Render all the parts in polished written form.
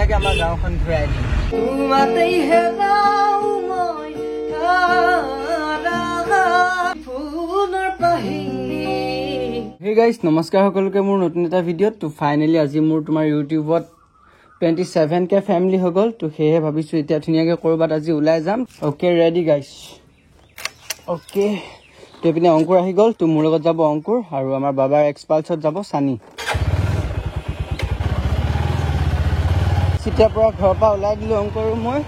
ধুনীয়াকে আমাৰ গাঁওখন ঘূৰাই দিম Hey guys, নমস্কাৰ সকলোকে মোৰ নতুন এটা ভিডিঅ'ত তো ফাইনালি আজি মোৰ তোমাৰ ইউটিউবত 27k ফ্যামিলি হৈ গ'ল তো হেহে ভাবিছো এতিয়া ধুনীয়াকে কৰবাত আজি ওলাই যাম ওকে ৰেডি গাইস ওকে তেপিনে অংকুৰ আহি গ'ল তো মোৰ লগত যাব অংকুৰ আৰু আমাৰ বাবাৰ এক্সপালছত যাব সানি সিতিয়া পৰা ঘৰৰ পৰা ওলাই দিলো অংকুৰ মই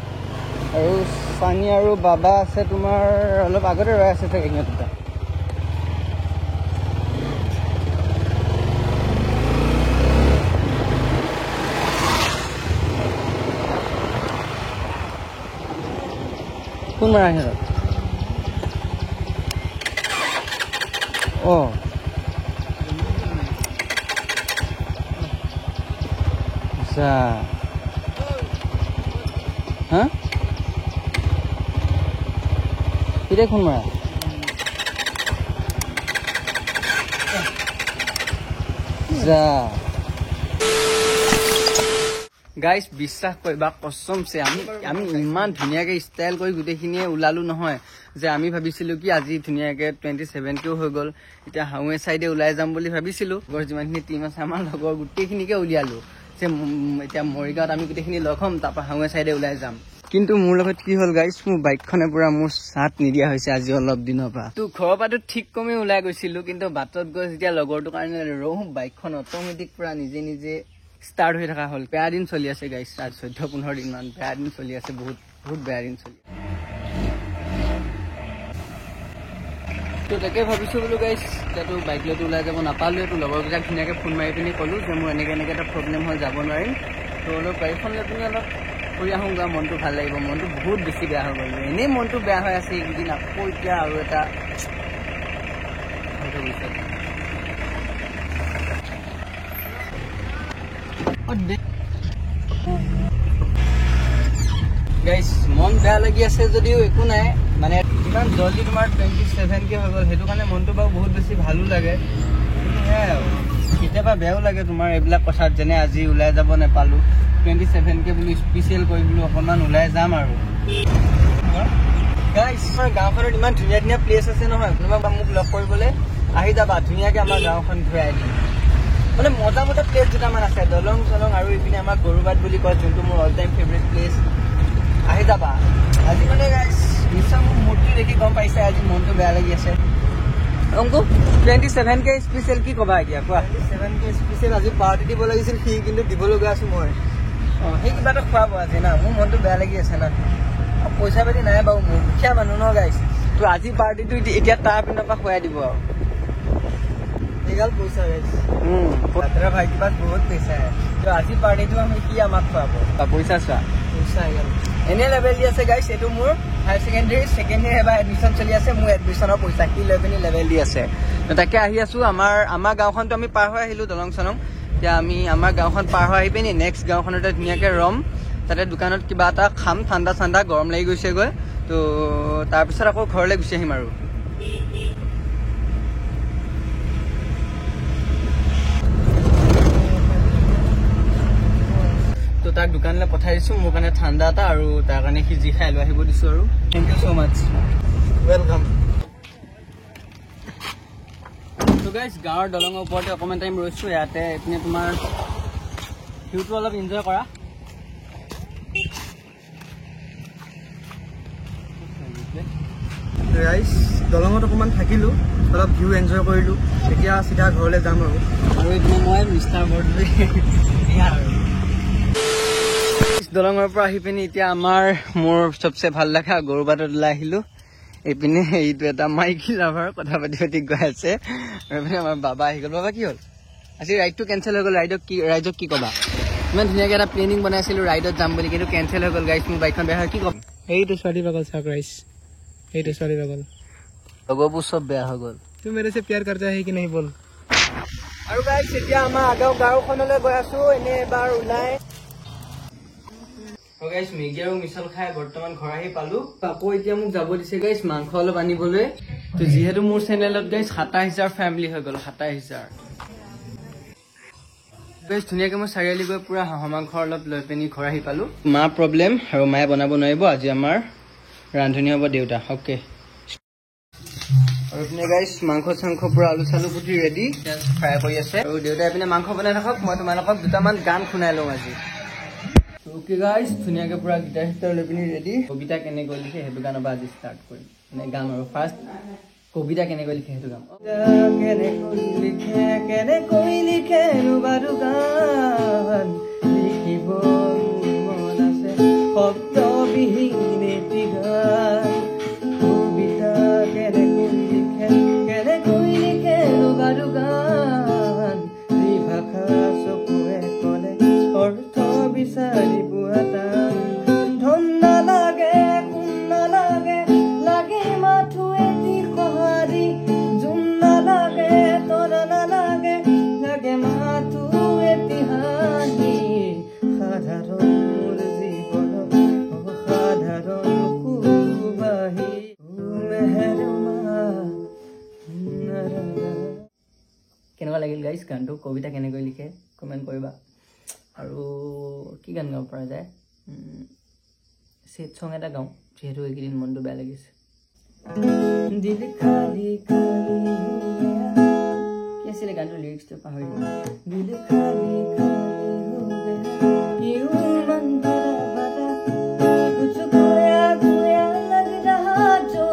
আৰু সানি আৰু বাবা আছে তোমাৰ অলপ আগতে ৰৈ আছে থাকে সিহঁতটা কোন মাৰা হেৰা Oh. Bisa. Hah? Tidak kun mara. Bisa. Guys, বিশ্বাস কৰিবা কসম সে আমি ইমান ধুনিয়াকে স্টাইল কৰি গুটেখিনিয়ে উলালু নহয় যে আমি ভাবিছিলো কি আজি ধুনিয়াকে 27 কেও হৈ গল এটা হাউৱে সাইডে উলাই যাম বুলি ভাবিছিলো গৰ যিমানখিনি টিম আছে আমাৰ লগৰ গুটেখিনিকে উলিয়ালো যে এটা মৰিগাঁৱত আমি গুটেখিনি লখম তাপা হাউৱে সাইডে উলাই যাম কিন্তু মোৰ লগত কি হল গাইস মোৰ বাইকখনে পুৰা মোৰ সাথ নিদিয়া হৈছে আজি অলপ দিনৰ পৰা তো ঘৰৰ পৰা ঠিক কমে উলাই গৈছিলো কিন্তু বাটত গৈ যেতিয়া লগৰটো কাৰণে ৰহু বাইকখন অটোমেটিক পুৰা নিজে নিজে স্টার্ট হয়ে থাকা হল বেয়া দিন চলি আছে গাইস 14-15 দিন মান বেয়া দিন চলি আছে বহুত বেয়া দিন চলি তো তাকে ভাবিছো বলো গাইস যেটো বাইক লৈ ওলাই যাব নাপালো তো লগৰ গিটাক ধুনিয়াকে ফোন মাৰি পিনি কলো যে মোৰ এনেকে এটা প্ৰবলেম হ'ল যাব নোৱাৰিম তো অলপ বাইকখন লৈ পিনি অলপ ফুৰি আহোঁগা মনটো ভাল লাগিব মনটো বহুত বেছি বেয়া হৈ গ'ল এনে মনটো বেয়া হৈ আছে এইদিন আকৌ এতিয়া আৰু এটা গাইস মন বেয়া লাগি আছে যদিও একো নাই মানে ইমান জলদি তোমাৰ 27k হৈ গ'ল হেতু কাৰণে মনটো বাৰু বহুত বেছি ভালো লাগে কিন্তু হ্যাঁ কেতিয়াবা বেয়াও লাগে তোমাৰ এইবিলাক কথাত যেনে আজি ওলাই যাব নেপালো 27k বুলি স্পেশাল কৰি বুলি অকমান ওলাই যাম আৰু গাইস গাঁওখনত ইমান ধুনীয়া ধুনীয়া প্লেস আছে নহয় কোনোবা মোক লগ কৰিবলৈ আহি যাবা ধুনীয়াকে আমাৰ গাঁওখন ঘূৰাই দিম মানে মজা প্লেস দুটামান আছে দলং চলং আৰু ইপিনে আমাৰ গৰুবাট বুলি কয় যোনটো মোৰ অল টাইম ফেভাৰিট প্লেস আহি যাবা আজি মানে গাইস নিশ্চয় মোৰ মূৰ্তি দেখি গম পাইছে আজি মনটো বেয়া লাগি আছে অংকু 27k স্পেশাল কি কবা এতিয়া কোৱা 27k স্পেশাল আজি পাৰ্টি দিব লাগিছিল কি কিন্তু দিব লগা আছে মই সেই কিবা এটা খোৱা পোৱা আছে না মোৰ মনটো বেয়া লাগি আছে না পইচা পাতি নাই বাৰু মোৰ মুখিয়া মানুহ ন গাইস তো আজি পাৰ্টিটো এতিয়া তাৰ পিনৰ পৰা খুৱাই দিব আৰু legal पैसा है तेरा भाई के पास बहुत पैसा है तो आज पार्टी तो हम की আমাক খুৱাব পইচা এনে লেভেল দি আছে গাইস এটো মোৰ হাই সেকেন্ডাৰী সেকেন্ড ইয়াৰ বা এডমিশন চলি আছে মোৰ এডমিশনৰ পইচা কি লেভেল দি আছে তো তাকে আহি আছো আমাৰ গাঁওখন তো আমি পাৰ হৈ আহিলো দলং সনং এতিয়া আমি আমাৰ গাঁওখন পাৰ হৈ আহি পিনি নেক্সট গাঁওখনতে ধুনীয়াকে ৰম তাতে দোকানত কিবা এটা খাম ঠাণ্ডা গৰম লাগি গৈছে গৈ তো তাৰ পিছত আকৌ ঘৰলৈ গুচি আহিম আৰু তো তাক দোকানলৈ পঠাই দিছো মোৰ কাৰণে ঠাণ্ডা এটা আৰু তাৰ কাৰণে কি জি খাই লৈ আহিব দিছো আৰু থ্যাংক ইউ সো মাচ ওয়েলকাম তো গাইস গাঁৱৰ দলঙৰ ওপৰতে অকমান টাইম ৰৈছো ইয়াতে এপিনে তোমাৰ ভিউটো অলপ এনজয় কৰা গাইস দলঙত অকমান থাকিলো অলপ ভিউ এনজয় কৰিলো এতিয়া সিধা ঘৰলৈ যাম আৰু এপিনে মই মিষ্টাৰ বৰ্ডলে দলঙৰ পৰা আহি পিনি এতিয়া মোৰ সবচে ভাল লাগা গৰুবাটত ওলাই আহিলো এপিনে এইটো এটা মাইকি লাভাৰ কথা পাতি গৈ আছে আৰু আমাৰ বাবা আহি গ'ল বাবা কি হ'ল আজি ৰাইডটো কেনসেল হৈ গ'ল ৰাইডক কি কবা ইমান ধুনীয়াকে এটা প্লেনিং বনাইছিলো ৰাইডত যাম বুলি কিন্তু কেনসেল হৈ গ'ল গাইস মোৰ বাইকখন বেয়া হয় কি কম এইটো ছোৱালী পাগল সাৰপ্ৰাইজ এইটো ছোৱালী পাগল লগবোৰ সব বেয়া হৈ গ'ল তুমি মেৰে সে প্যাৰ करता है कि नहीं बोल আৰু গাইস এতিয়া আমাৰ আগৰ গাঁওখনলৈ গৈ আছো এনে এবাৰ ওলাই So guys, Meggy আৰু মিছল খাই বৰ্তমান ঘৰ আহি পালো আকৌ এতিয়া মোক যাব দিছে গাইস মাংস অলপ আনিবলৈ তো যিহেতু মোৰ চেনেলত গাইস 27000 ফ্যামিলি হৈ গ'ল 27000 বেশ ধুনীয়াকৈ মই চাৰিআলি গৈ পুৰা হাঁহৰ মাংস অলপ লৈ পিনি ঘৰ আহি পালোঁ। মা প্ৰব্লেম আৰু মায়ে বনাব নোৱাৰিব। আজি আমাৰ ৰান্ধনি হ'ব দেউতা। অ'কে। আৰু এইপিনে গাইছ মাংস চাংস পুৰা আলু চালু কুটি ৰেডি, ফ্ৰাই কৰি আছে। আৰু দেউতাই এইপিনে মাংস বনাই থাকক, মই তোমালোকক দুটামান গান শুনাই লওঁ আজি। অ'কে গাইছ, ধুনীয়াকৈ পুৰা গিটাৰ চিটাৰ লৈ পিনি ৰেডি। কবিতা কেনেকৈ লিখে সেইটো গানৰ পৰা আজি ষ্টাৰ্ট কৰিম, মানে গাম আৰু ফাৰ্ষ্ট কবিতা কেনেকৈ লিখে সেইটো গাম। কেনেকৈ লিখে বাৰু গান, লিখিব মন আছে শব্দবিহীন এটি গান। কবিতা কেনেকৈ লিখে বাৰু গান, যি ভাষা চকুৱে ক'লে অৰ্থ বিচাৰি পোৱা টান। ধন নালাগে সোণ নালাগে, লাগে মাথো এটি সঁহাৰি। জোন নালাগে তৰা নালাগে, লাগে মাথো এটি হাঁহি। সাধাৰণ মোৰ জীৱনত অসাধাৰণ সুবাহি। কেনেকুৱা লাগিল গাইছ গানটো? কবিতা কেনেকৈ লিখে কমেণ্ট কৰিবা। আৰু কি গান গাব পৰা যায়? ছেড ছং এটা গাওঁ, যিহেতু এইকেইদিন মনটো বেয়া লাগিছে। দিল খালি খালি কি আছিলে গানটো লিৰিক্সটো পাহৰি দিল খালি খালি ইউ মন ভৰা ভৰা कुछ खोया खोया लग रहा जो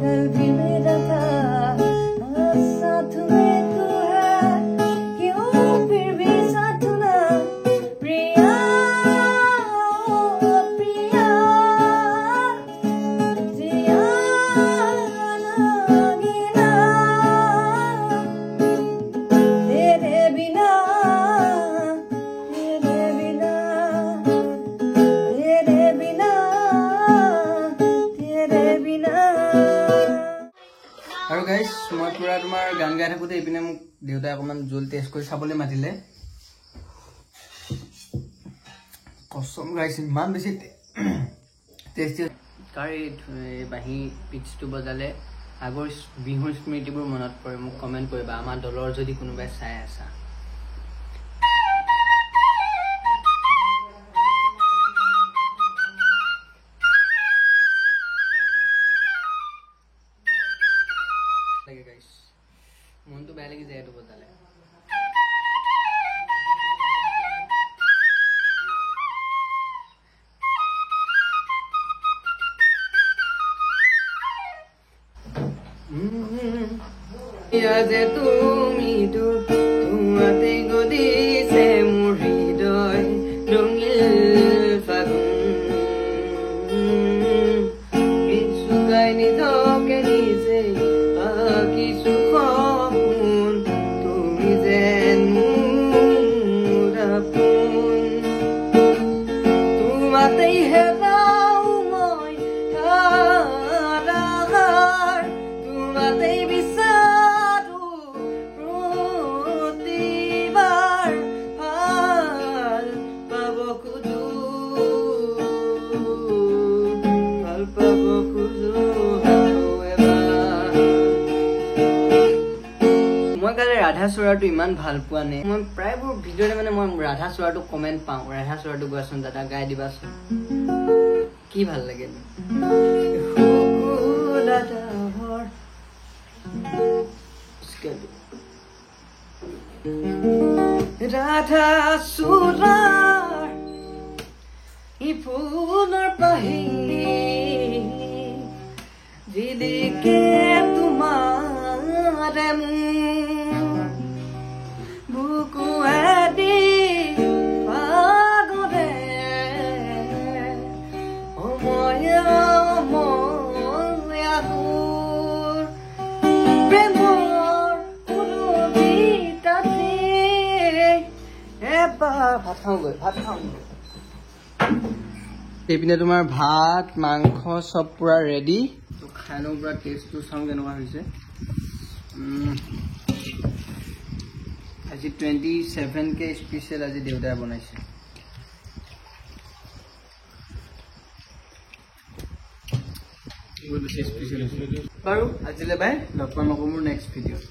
कल भी मेरा था। साथ में तू है क्यों फिर भी साथ ना प्रिया प्रिया जिया लागे ना तेरे बिना तेरे बिना तेरे बिना तेरे बिना। আৰু গাইছ মই পুৰা তোমাৰ গান গাই থাকোঁতে এইপিনে মোক দেউতাই অকণমান জোল টেষ্ট কৰি চাবলৈ মাতিলে। কচম গাইছ ইমান বেছি টেষ্টি। কাৰ এই বাঁহী পিচটো বজালে আগৰ বিহুৰ স্মৃতিবোৰ মনত পৰে। মোক কমেণ্ট কৰিবা আমাৰ দলৰ যদি কোনোবাই চাই আছা। মনটো বেয়া লাগি যায় এইটো বজালে। যে তুমি তোমাতে গদিছে মোৰ হৃদয় ৰঙিল ফাগুন। শুকাই নিজকে নিজে কিছু সপোন, তুমি যেন মোৰ আপোন। তোমাতেই হেৰাও মই ধাৰাহাৰ, তোমাতেই বিচাৰো প্ৰতিবাৰ। ভাল পাব খোজো ভাল পাব খোজো মই কালি ৰাধা চূড়াটো ইমান ভাল পোৱা নাই। মই প্ৰায়বোৰ ভিডিঅ'তে মানে মই ৰাধা চূড়াটো কমেণ্ট পাওঁ, ৰাধা চূড়াটো গোৱাচোন দাদা, গাই দিবাচোন। কি ভাল লাগে ৰাধা চূড়াৰ ই ফুলৰ পাহি জিলিকে তোমাৰে মোৰ বুকুৱেদি পাগলে অময়া অময়া তোৰ প্ৰেমৰ কবিতাতে এবাৰ ভাত খাওঁগৈ এইপিনে তোমাৰ ভাত মাংস চব পুৰা ৰেডি। খাই লওঁ পুৰা টেষ্টটো চাওঁ কেনেকুৱা হৈছে। আজি 27K স্পেচিয়েল আজি দেউতাই বনাইছে। বাৰু আজিলৈ বাই, লগ পাম আকৌ মোৰ নেক্সট ভিডিঅ'।